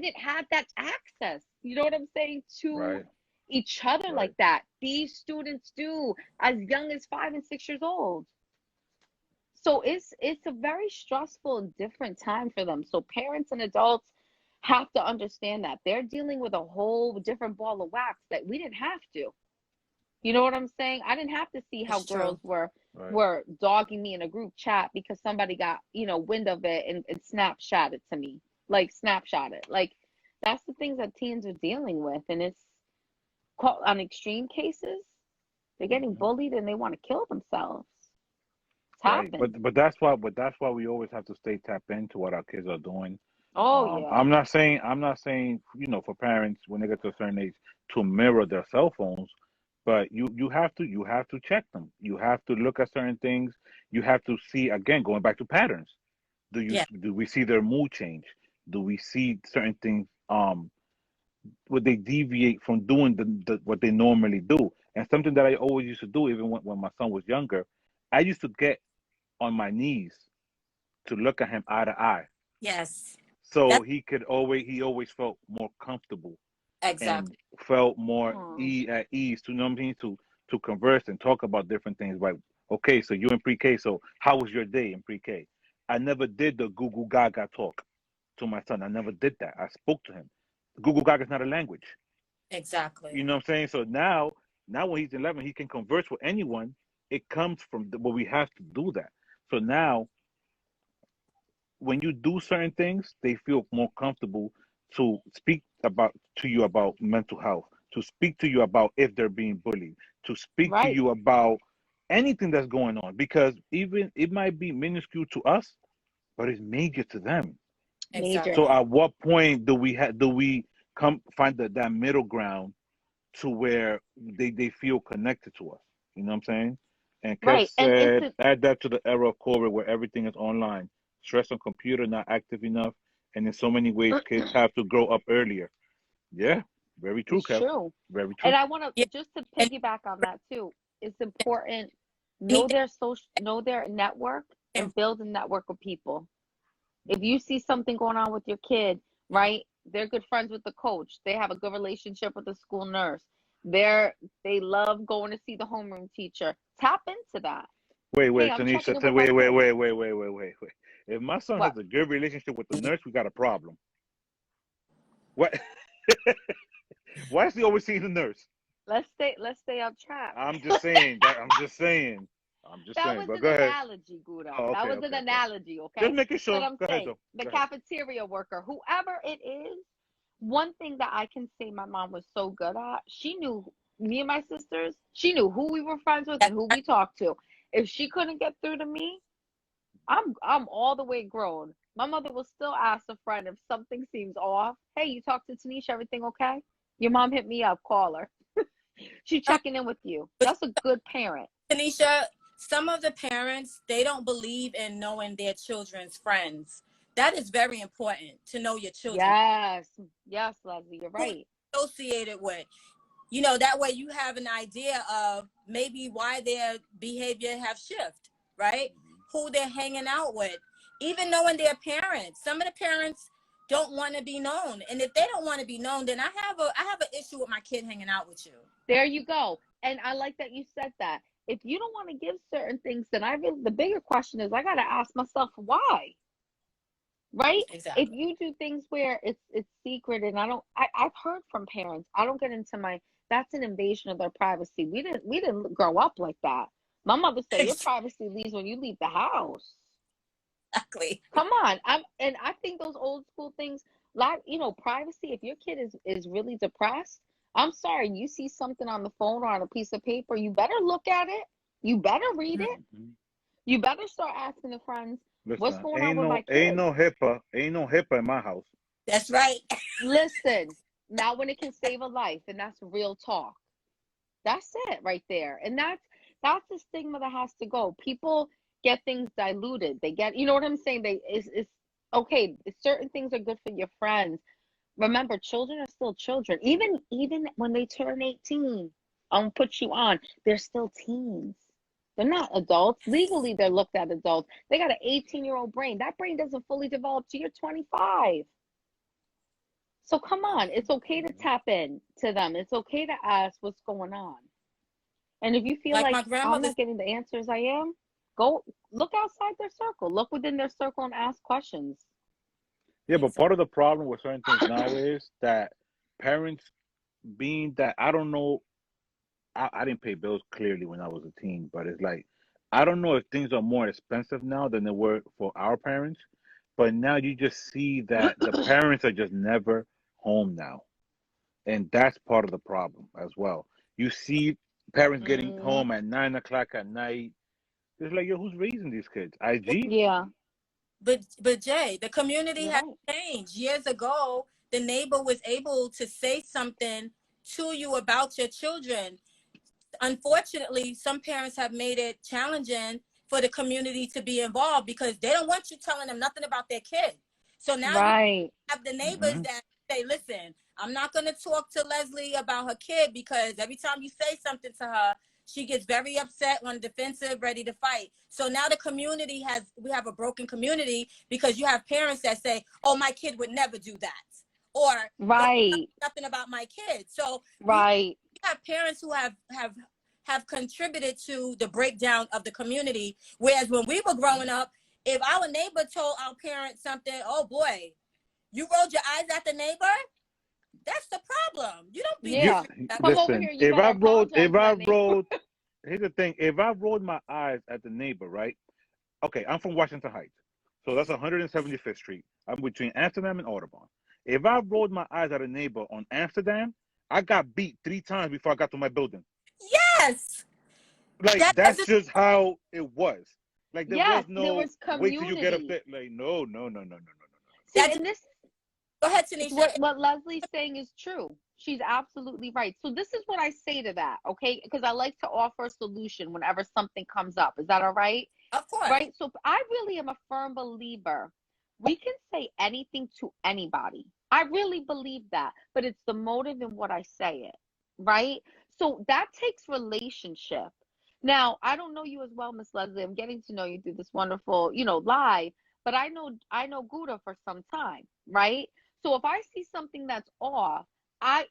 didn't have that access. You know what I'm saying? To each other like that. These students do as young as 5 and 6 years old. So it's a very stressful and different time for them. So parents and adults have to understand that they're dealing with a whole different ball of wax that we didn't have to. You know what I'm saying? I didn't have to see how girls were dogging me in a group chat because somebody got, wind of it and snapshot it to me. Like snapshot it. Like that's the things that teens are dealing with. And it's on extreme cases, they're getting bullied and they want to kill themselves. It's happened. But that's why we always have to stay tapped into what our kids are doing. Oh yeah. I'm not saying for parents when they get to a certain age to mirror their cell phones, but you have to check them. You have to look at certain things. You have to see, again, going back to patterns. Do we see their mood change? Do we see certain things would they deviate from doing what they normally do? And something that I always used to do, even when my son was younger, I used to get on my knees to look at him eye to eye. Yes. So he always felt more comfortable. Exactly. and felt more Oh, at ease to, you know what I mean, to converse and talk about different things. Like, okay, so you in pre-K, so how was your day in pre-K? I never did the Google Gaga talk to my son. I never did that. I spoke to him. Google Gaga is not a language. Exactly. You know what I'm saying? So now when he's 11, he can converse with anyone. It comes from but we have to do that. So now when you do certain things, they feel more comfortable to speak about to you about mental health, to speak to you about if they're being bullied, to speak to right. you about anything that's going on. Because even it might be minuscule to us, but it's major to them. Major. So Exactly. at what point do we come find that middle ground to where they feel connected to us? You know what I'm saying? And Kev Right. And it's said, a, add that to the era of COVID where everything is online. Stress on computer, not active enough. And in so many ways, kids have to grow up earlier. Yeah, very true, it's Kev. true. Very And true. I want to Yeah. just to And piggyback on that too. It's important he know their network did. and build a network of people. If you see something going on with your kid, right? They're good friends with the coach. They have a good relationship with the school nurse. They love going to see the homeroom teacher. Tap into that. Hey, Wait, I'm checking Tanisha. in with my Wait, kid. wait, wait, wait, wait, wait, wait. If my son What? has a good relationship with the nurse, we got a problem. What? Why is he always seeing the nurse? Let's stay on track. I'm just saying that. I'm just saying. I'm just That saying. was But an go ahead. analogy, Gouda. Oh, That okay, was an okay, okay. analogy, Just okay? making But sure. I'm Go ahead, saying though. the Go ahead. cafeteria worker, whoever it is, one thing that I can say my mom was so good at, she knew me and my sisters, she knew who we were friends with and That's who right. we talked to. If she couldn't get through to me, I'm all the way grown. My mother will still ask a friend if something seems off. Hey, you talked to Tanisha, everything okay? Your mom hit me up, call her. She checking in with you. But That's a good parent. Tanisha, some of the parents, they don't believe in knowing their children's friends. That is very important to know your children, Yes. Yes, Leslie, you're who right. they're associated with. You know, that way you have an idea of maybe why their behavior have shifted, right? Who they're hanging out with. Even knowing their parents. Some of the parents don't want to be known. And if they don't want to be known, then I have an issue with my kid hanging out with you. There you go. And I like that you said that. If you don't want to give certain things, then the bigger question is I got to ask myself why, right? If Exactly. you do things where it's secret and I've heard from parents, I don't get into my that's an invasion of their privacy. We didn't grow up like that. My mother said your privacy leaves when you leave the house. Exactly. Come on. I think those old school things, like, privacy, if your kid is really depressed, I'm sorry, you see something on the phone or on a piece of paper, you better look at it. You better read it. Mm-hmm. You better start asking the friends, what's Listen, going on with my ain't kid? no HIPAA, ain't no HIPAA in my house. That's right. Listen, now when it can save a life, and that's real talk. That's it right there. And that's the stigma that has to go. People get things diluted. They get, you know what I'm saying? It's okay. Certain things are good for your friends. Remember, children are still children. Even when they turn 18, I'll put you on. They're still teens. They're not adults. Legally, they're looked at adults. They got an 18-year-old brain. That brain doesn't fully develop till you're 25. So come on, it's okay to Mhm. tap in to them. It's okay to ask what's going on. And if you feel Like like my I'm grandmother. not getting the answers I am, go look outside their circle. Look within their circle and ask questions. Yeah, but Exactly. part of the problem with certain things now is that parents, being that I don't know, I didn't pay bills clearly when I was a teen, but it's like I don't know if things are more expensive now than they were for our parents, but now you just see that the parents are just never home now. And that's part of the problem as well. You see parents getting Hmm. home at 9 o'clock at night. It's like, yo, who's raising these kids? IG? Yeah, But Jay, the community you're has right. changed. Years ago, the neighbor was able to say something to you about your children. Unfortunately, some parents have made it challenging for the community to be involved because they don't want you telling them nothing about their kid. So now you Right. have the neighbors Hmm. that say, listen, I'm not going to talk to Leslie about her kid because every time you say something to her, she gets very upset, on defensive, ready to fight. So now we have a broken community because you have parents that say, oh, my kid would never do that. or don't tell Right. me nothing about my kids. So Right. you have parents who have contributed to the breakdown of the community. Whereas when we were growing up, if our neighbor told our parents something, oh boy, you rolled your eyes at the neighbor. That's the problem. You don't be You Yeah. disrespectful. Come over listen. here. You better apologize If to I that neighbor. rolled, here's the thing. If I rolled my eyes at the neighbor, right? Okay, I'm from Washington Heights, so that's 175th Street. I'm between Amsterdam and Audubon. If I rolled my eyes at a neighbor on Amsterdam, I got beat 3 times before I got to my building. Yes. Like That that's doesn't. just how it was. Like there was Yes, there no was wait till you get a community. fit. Like no, no, no, no, no, no, See, That and this go ahead, is Tanisha. what Leslie's saying is true. She's absolutely right. So this is what I say to that, okay? Because I like to offer a solution whenever something comes up. Is that all right? Of course. Right? So I really am a firm believer. We can say anything to anybody. I really believe that, but it's the motive in what I say it, right? So that takes relationship. Now, I don't know you as well, Miss Leslie. I'm getting to know you through this wonderful, live, but I know Gouda for some time, right? So if I see something that's off,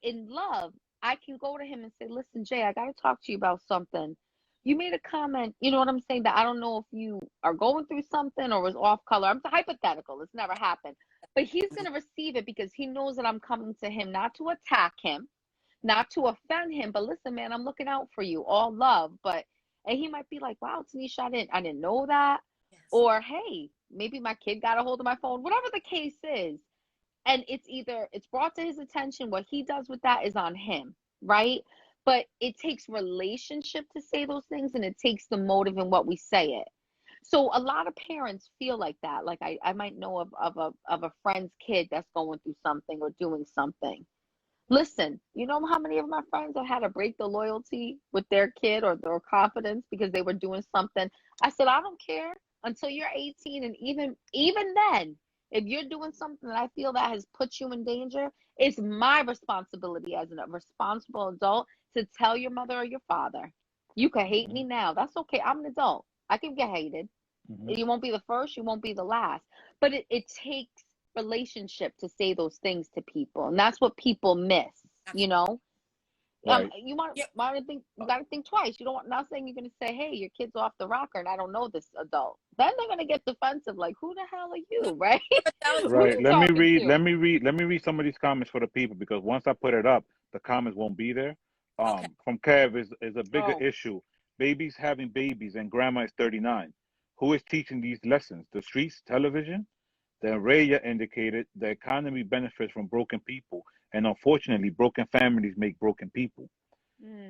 in love, I can go to him and say, "Listen, Jay, I got to talk to you about something. You made a comment, you know what I'm saying, that I don't know if you are going through something or was off color. I'm hypothetical. It's never happened. But he's going to receive it because he knows that I'm coming to him not to attack him, not to offend him, but listen, man, I'm looking out for you, all love. But and he might be like, wow, Tanisha, I didn't know that. Yes. Or hey, maybe my kid got a hold of my phone, whatever the case is. And it's brought to his attention. What he does with that is on him, right? But it takes relationship to say those things, and it takes the motive in what we say it. So a lot of parents feel like that. Like I might know of a friend's kid that's going through something or doing something. Listen, you know how many of my friends have had to break the loyalty with their kid or their confidence because they were doing something. I said, I don't care until you're 18, and even then, if you're doing something that I feel that has put you in danger, it's my responsibility as a responsible adult to tell your mother or your father. You can hate me now. That's okay. I'm an adult. I can get hated. no. You won't be the first, you won't be the last. But it takes relationship to say those things to people. And that's what people miss, you Absolutely. know? Right. You want Yeah. to think, you got to think twice. You don't, not saying you're going to say, hey, your kid's off the rocker and I don't know this adult. Then they're going to get defensive, like, who the hell are No, you, right? that was Who Right. you talking to? Let me read some of these comments for the people because once I put it up, the comments won't be there. okay. From Kev is a bigger Oh, issue. Babies having babies and grandma is 39. Who is teaching these lessons? The streets, television? Then Raya indicated the economy benefits from broken people, and unfortunately, broken families make broken people.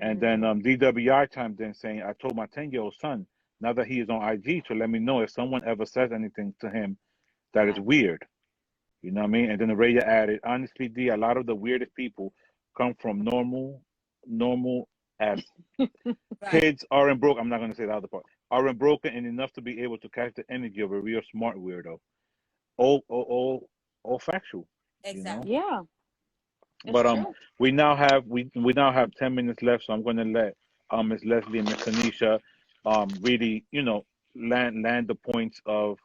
And then mm, DWI chimed in saying, I told my 10-year-old son, now that he is on IG, to let me know if someone ever says anything to him that is yes, weird. You know what I mean? And then Raya added, honestly, D, a lot of the weirdest people come from normal as Right. kids aren't broke. I'm not going to say the other part. Aren't broken and enough to be able to catch the energy of a real smart weirdo. All factual, you know. Exactly. yeah, it's But true. we now have 10 minutes left, so I'm going to let Miss Leslie and Miss Tanisha really land the points of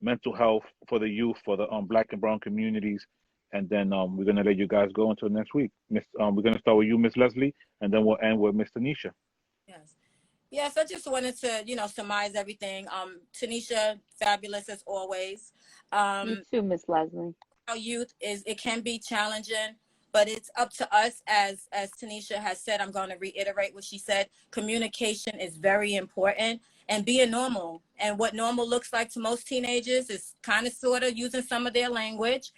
mental health for the youth for the Black and Brown communities, and then we're going to let you guys go until next week. We're going to start with you, Miss Leslie, and then we'll end with Miss Tanisha. Yes. Yes, I just wanted to, surmise everything. Tanisha, fabulous as always. You Um, too, Miss Leslie. our youth it can be challenging, but it's up to us as Tanisha has said. I'm going to reiterate what she said. Communication is very important, and being normal. And what normal looks like to most teenagers is kind of sort of using some of their language,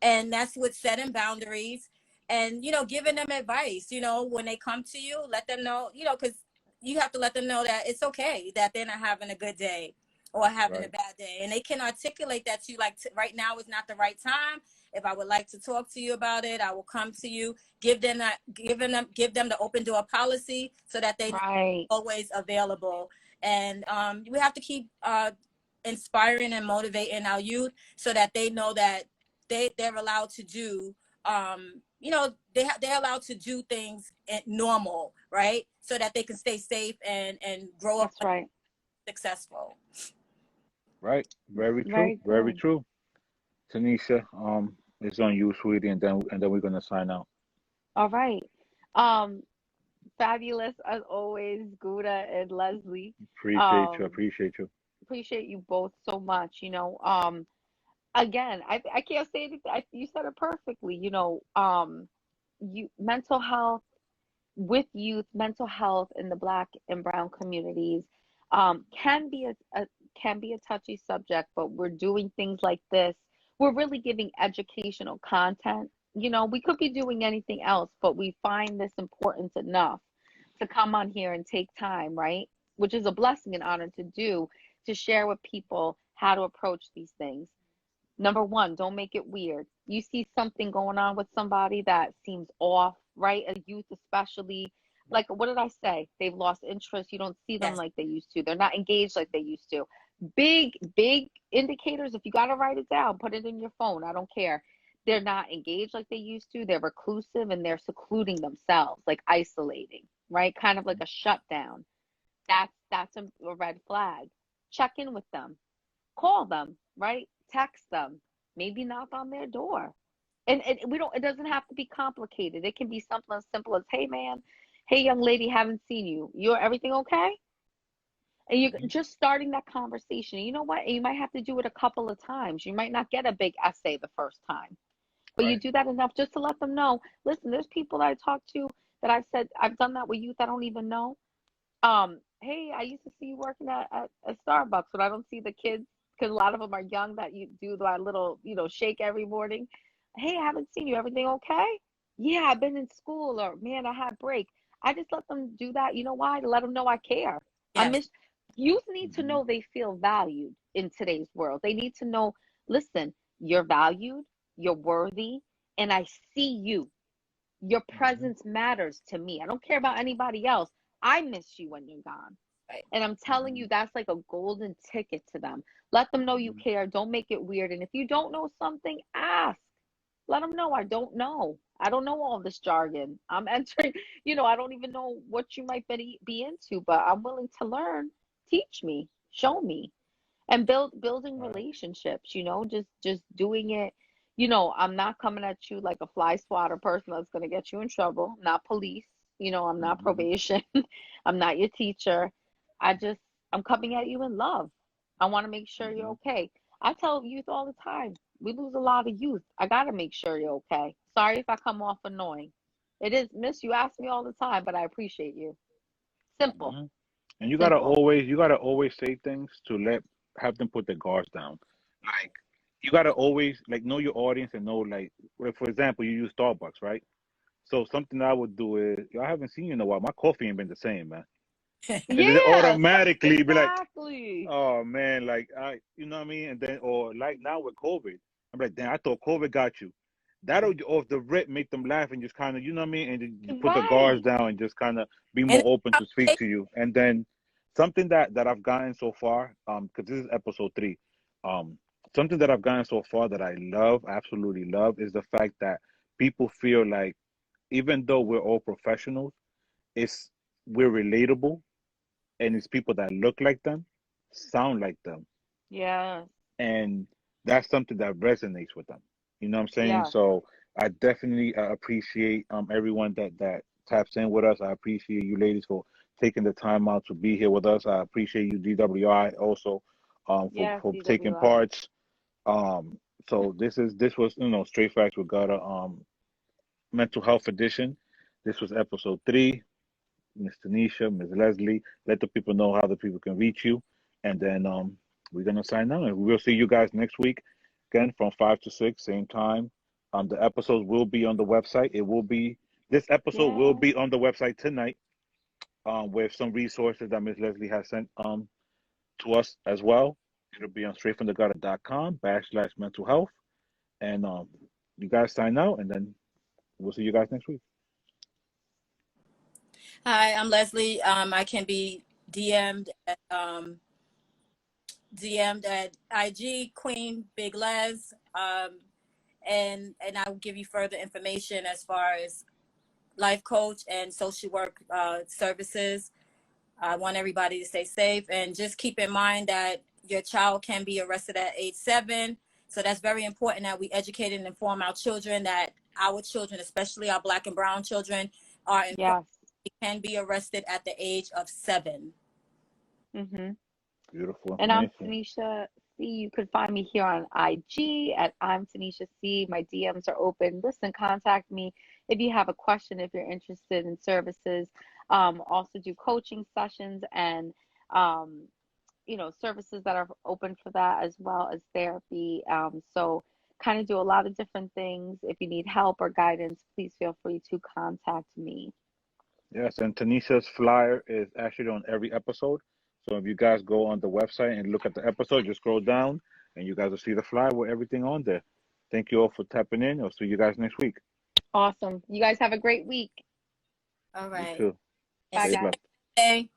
and that's with setting boundaries and giving them advice. When they come to you, let them know. Because you have to let them know that it's okay that they're not having a good day or having a Right. bad day, and they can articulate that to you, like, right now is not the right time. If I would like to talk to you about it, I will come to you. Give them the open door policy so that they know Right. always available. And we have to keep inspiring and motivating our youth so that they know that they're allowed to do they're allowed to do things normal, right? So that they can stay safe and grow up That's right. successful. Right. Very true. Very Very good. true. Tanisha, It's on you, sweetie, and then we're gonna sign out. All right. Um, Fabulous as always, Gouda and Leslie. Appreciate you. Um, Appreciate you. appreciate you both so much. Again, I can't say anything. You said it perfectly. You mental health with youth, mental health in the Black and Brown communities can be a touchy subject, but we're doing things like this. We're really giving educational content. We could be doing anything else, but we find this important enough to come on here and take time, right? Which is a blessing and honor to do, to share with people how to approach these things. Number one, don't make it weird. You see something going on with somebody that seems off, right? A youth, especially. Like, what did I say? They've lost interest. You don't see them Yes. like they used to. They're not engaged like they used to. Big indicators. If you got to write it down, put it in your phone. I don't care. They're not engaged like they used to. They're reclusive and they're secluding themselves, like isolating, right? Kind of like a shutdown. That's a red flag. Check in with them, call them, right? Text them, maybe knock on their door. And we don't, it doesn't have to be complicated. It can be something as simple as, hey man, hey young lady, haven't seen you. You're everything okay? And you're just starting that conversation. You know what? And you might have to do it a couple of times. You might not get a big essay the first time, but you Right. do that enough just to let them know, listen, there's people that I talk to that I've said I've done that with youth I don't even know. Hey, I used to see you working at Starbucks, but I don't see the kids because a lot of them are young that you do that little, shake every morning. Hey, I haven't seen you. Everything okay? Yeah, I've been in school, or man, I had break. I just let them do that. You know why? To let them know I care. I Yes. miss Youth need to Hmm. know they feel valued in today's world. They need to know, listen, you're valued, you're worthy, and I see you. Your Hmm. presence matters to me. I don't care about anybody else. I miss you when you're gone. Right. And I'm telling Hmm. you, that's like a golden ticket to them. Let them know you Hmm. care. Don't make it weird. And if you don't know something, ask. Let them know I don't know. I don't know all this jargon. I'm entering, I don't even know what you might be into, but I'm willing to learn. Teach me, show me, and building Right. relationships, just doing it. I'm not coming at you like a fly swatter person that's going to get you in trouble. I'm not police. I'm not Hmm. probation. I'm not your teacher. I just, I'm coming at you in love. I want to make sure you're Hmm. okay. I tell youth all the time, we lose a lot of youth. I got to make sure you're okay. Sorry if I come off annoying. It is, miss, you ask me all the time, but I appreciate you. Simple, Hmm. And you gotta simple. always say things to have them put their guards down. Like you gotta always like know your audience and know like for example, you use Starbucks, right? So something I would do is, yo, I haven't seen you in a while. My coffee ain't been the same, man. And then they Yeah, automatically be like, exactly. oh man, like you know what I mean? And then, or like now with COVID, I'm like, damn, I thought COVID got you. That'll off the rip make them laugh and just kind of, you know what I mean? And then you put the guards Right. down and just kind of be more And open to speak to you. And then something that I've gotten so far, because this is episode 3, um, something that I've gotten so far that I love, absolutely love, is the fact that people feel like even though we're all professionals, it's we're relatable and it's people that look like them, sound like them, Yeah. and that's something that resonates with them. You know what I'm saying? Yeah. So I definitely appreciate everyone that taps in with us. I appreciate you ladies for taking the time out to be here with us. I appreciate you DWI also for Yes, taking DWI. parts. Um, so this was Straight Facts with Gutta Mental Health Edition. This was episode 3. Miss Tanisha, Miss Leslie. Let the people know how the people can reach you. And then we're gonna sign out. And we'll see you guys next week again from 5 to 6, same time. The episodes will be on the website. This episode will Yeah. be on the website tonight, with some resources that Miss Leslie has sent to us as well. It'll be on straightfromthegutter.com/mental health. And you guys sign out, and then we'll see you guys next week. hi, I'm Leslie. I can be DM'd at IG Queen Big Les. And I'll give you further information as far as life coach and social work services. I want everybody to stay safe and just keep in mind that your child can be arrested at age 7. So that's very important that we educate and inform our children, that our children, especially our Black and brown children, are informed. Yes. They can be arrested at the age of 7. Mm-hmm. Beautiful. And I'm Amazing. Tanisha C. You could find me here on IG at I'm Tanisha C. My DMs are open. Listen, contact me if you have a question, if you're interested in services. Also do coaching sessions and services that are open for that, as well as therapy. So kind of do a lot of different things. If you need help or guidance, please feel free to contact me. Yes, and Tanisha's flyer is actually on every episode. So if you guys go on the website and look at the episode, just scroll down and you guys will see the flyer with everything on there. Thank you all for tapping in. I'll see you guys next week. Awesome. You guys have a great week. All You right. too. Bye, Stay guys. blessed. Okay.